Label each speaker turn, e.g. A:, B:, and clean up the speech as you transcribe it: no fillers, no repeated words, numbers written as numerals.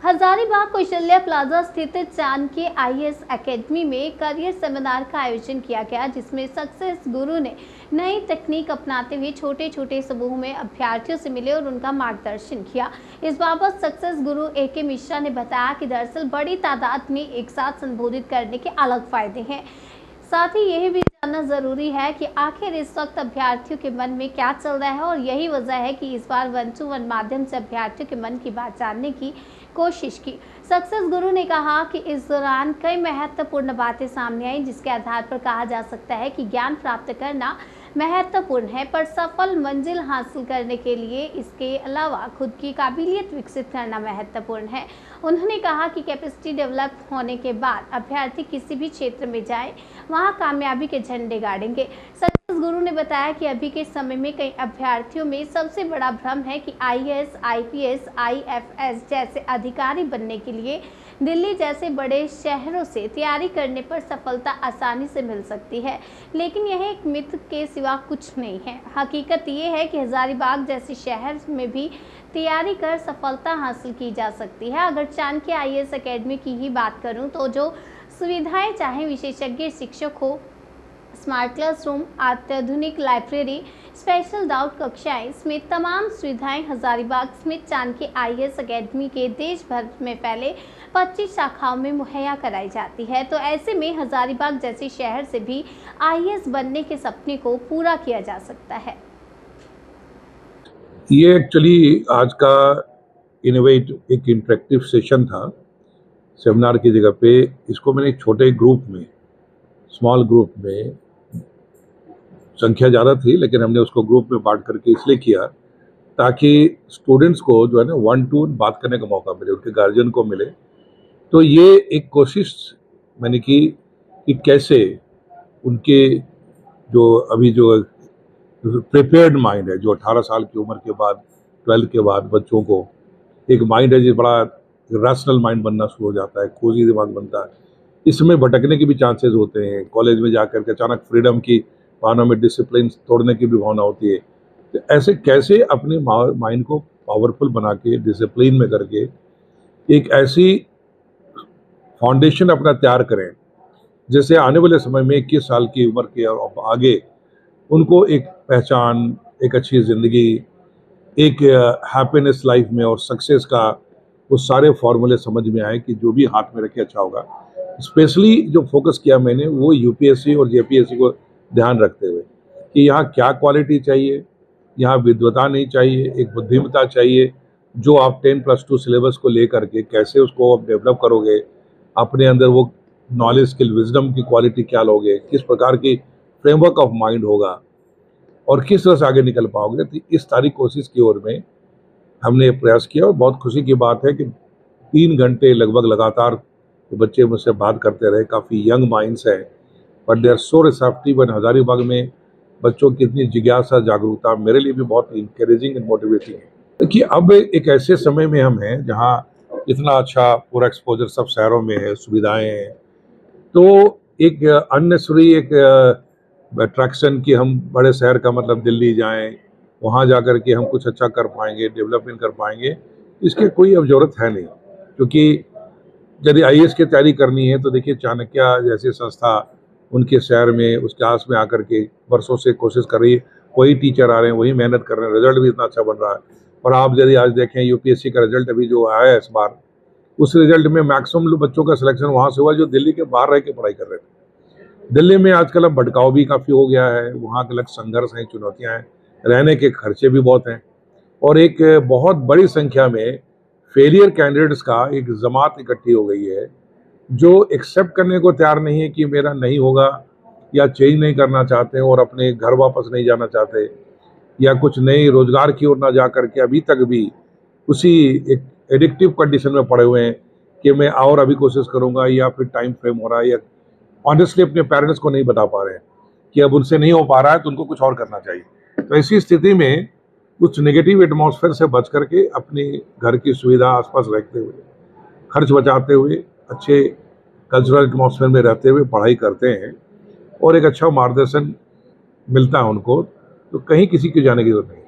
A: Hazaribagh Kaushalya plaza स्थित Chanakya IAS academy में career seminar का आयोजन किया गया, जिसमें सक्सेस गुरु ने नई तकनीक अपनाते हुए छोटे छोटे समूह में अभ्यर्थियों से मिले और उनका मार्गदर्शन किया। इस बाबत सक्सेस गुरु AK मिश्रा ने बताया कि दरअसल बड़ी तादाद में एक साथ संबोधित करने के अलग फायदे हैं। साथ ही यह भी जानना जरूरी है कि आखिर इस वक्त अभ्यर्थियों के मन में क्या चल रहा है, और यही वजह है कि इस बार 1-to-1 माध्यम से अभ्यर्थियों के मन की बात जानने की कोशिश की। सक्सेस गुरु ने कहा कि इस दौरान कई महत्वपूर्ण बातें सामने आई, जिसके आधार पर कहा जा सकता है कि ज्ञान प्राप्त करना महत्वपूर्ण है, पर सफल मंजिल हासिल करने के लिए इसके अलावा खुद की काबिलियत विकसित करना महत्वपूर्ण है। उन्होंने कहा कि कैपेसिटी डेवलप होने के बाद अभ्यर्थी किसी भी क्षेत्र में जाए, वहां कामयाबी के झंडे गाड़ेंगे। सक्सेस गुरु ने बताया कि अभी के समय में कई अभ्यर्थियों में सबसे बड़ा भ्रम है कि IAS, IPS, IFS जैसे अधिकारी बनने के लिए दिल्ली जैसे बड़े शहरों से तैयारी करने पर सफलता आसानी से मिल सकती है, लेकिन यह एक मिथ के सिवा कुछ नहीं है। हकीकत ये है कि हजारीबाग जैसे शहर में भी तैयारी कर सफलता हासिल की जा सकती है। अगर चाणक्य आईएएस एकेडमी की ही बात करूं तो जो सुविधाएं चाहे विशेषज्ञ शिक्षक हो, स्मार्ट क्लासरूम, अत्याधुनिक लाइब्रेरी, स्पेशल डाउट कक्षाएं समेत तमाम सुविधाएं हजारीबाग समेत चाणक्य आईएएस एकेडमी के देश भर में फैले 25 शाखाओं में मुहैया कराई जाती है। तो ऐसे में हजारीबाग जैसे शहर से भी IAS बनने के सपने को पूरा किया जा सकता है।
B: ये एक्चुअली आज का इनोवेट एक इंटरेक्टिव सेशन था सेमिनार की जगह पे। इसको मैंने एक छोटे ग्रुप में, स्मॉल ग्रुप में, संख्या ज़्यादा थी लेकिन हमने उसको ग्रुप में बांट करके इसलिए किया ताकि स्टूडेंट्स को जो है ना 1-to-1 बात करने का मौका मिले, उनके गार्जियन को मिले। तो ये एक कोशिश मैंने की कि कैसे उनके जो अभी जो प्रिपेयर्ड माइंड है, जो 18 साल की उम्र के बाद 12 के बाद बच्चों को एक माइंड है जो बड़ा रैशनल माइंड बनना शुरू हो जाता है, खोजी दिमाग बनता है, इसमें भटकने के भी चांसेस होते हैं। कॉलेज में जाकर के अचानक फ्रीडम की भावना में डिसिप्लिन तोड़ने की भी भावना होती है। तो ऐसे कैसे अपने माइंड को पावरफुल बना के डिसिप्लिन में करके एक ऐसी फाउंडेशन अपना तैयार करें जैसे आने वाले समय में 21 साल की उम्र के और आगे उनको एक पहचान, एक अच्छी ज़िंदगी, एक हैप्पीनेस लाइफ में और सक्सेस का वो सारे फॉर्मूले समझ में आए कि जो भी हाथ में रखे अच्छा होगा। स्पेशली जो फोकस किया मैंने वो UPSC और JPSC को ध्यान रखते हुए कि यहाँ क्या क्वालिटी चाहिए, यहाँ विद्वता नहीं चाहिए, एक बुद्धिमत्ता चाहिए। जो आप 10+2 सिलेबस को लेकर के कैसे उसको आप डेवलप करोगे, अपने अंदर वो नॉलेज, स्किल, विजडम की क्वालिटी क्या लोगे, किस प्रकार की फ्रेमवर्क ऑफ माइंड होगा और किस तरह से आगे निकल पाओगे। तो इस सारी कोशिश की ओर में हमने प्रयास किया और बहुत खुशी की बात है कि 3 घंटे लगभग लगातार तो बच्चे मुझसे बात करते रहे। काफ़ी यंग माइंड्स हैं but they are so receptive. And Hazaribagh में बच्चों की इतनी जिज्ञासा, जागरूकता मेरे लिए भी बहुत इंकरेजिंग एंड मोटिवेटिंग है। देखिए अब एक ऐसे समय में हम हैं जहाँ इतना अच्छा पूरा एक्सपोजर सब शहरों में है, सुविधाएं हैं, तो एक अननेसेसरी एक अट्रैक्शन कि हम बड़े शहर का मतलब दिल्ली जाएं, वहाँ जाकर के हम कुछ अच्छा कर पाएंगे, डेवलपमेंट कर पाएंगे, इसके कोई अब ज़रूरत है नहीं। क्योंकि यदि IAS की तैयारी करनी है तो देखिए चाणक्य जैसी संस्था उनके शहर में, उसके आस में आकर के वर्षों से कोशिश कर रही है। वही टीचर आ रहे हैं, वही मेहनत कर रहे हैं, रिजल्ट भी इतना अच्छा बन रहा है। और आप यदि आज देखें UPSC का रिजल्ट अभी जो आया है इस बार, उस रिजल्ट में मैक्सिमम बच्चों का सिलेक्शन वहाँ से हुआ जो दिल्ली के बाहर रह के पढ़ाई कर रहे थे। दिल्ली में आजकल अब भटकाव भी काफ़ी हो गया है, वहाँ के अलग संघर्ष हैं, चुनौतियाँ हैं, रहने के खर्चे भी बहुत हैं और एक बहुत बड़ी संख्या में फेलियर कैंडिडेट्स का एक जमात इकट्ठी हो गई है जो एक्सेप्ट करने को तैयार नहीं है कि मेरा नहीं होगा, या चेंज नहीं करना चाहते हैं और अपने घर वापस नहीं जाना चाहते, या कुछ नई रोजगार की ओर ना जा करके अभी तक भी उसी एक एडिक्टिव कंडीशन में पड़े हुए हैं कि मैं और अभी कोशिश करूंगा, या फिर टाइम फ्रेम हो रहा है, या ऑनेस्टली अपने पेरेंट्स को नहीं बता पा रहे हैं कि अब उनसे नहीं हो पा रहा है तो उनको कुछ और करना चाहिए। तो ऐसी स्थिति में कुछ नेगेटिव एटमॉस्फेयर से बच करके अपने घर की सुविधा आसपास रखते हुए, खर्च बचाते हुए, अच्छे कल्चरल एटमॉस्फेयर में रहते हुए पढ़ाई करते हैं और एक अच्छा मार्गदर्शन मिलता है उनको, तो कहीं किसी के जाने की जरूरत नहीं।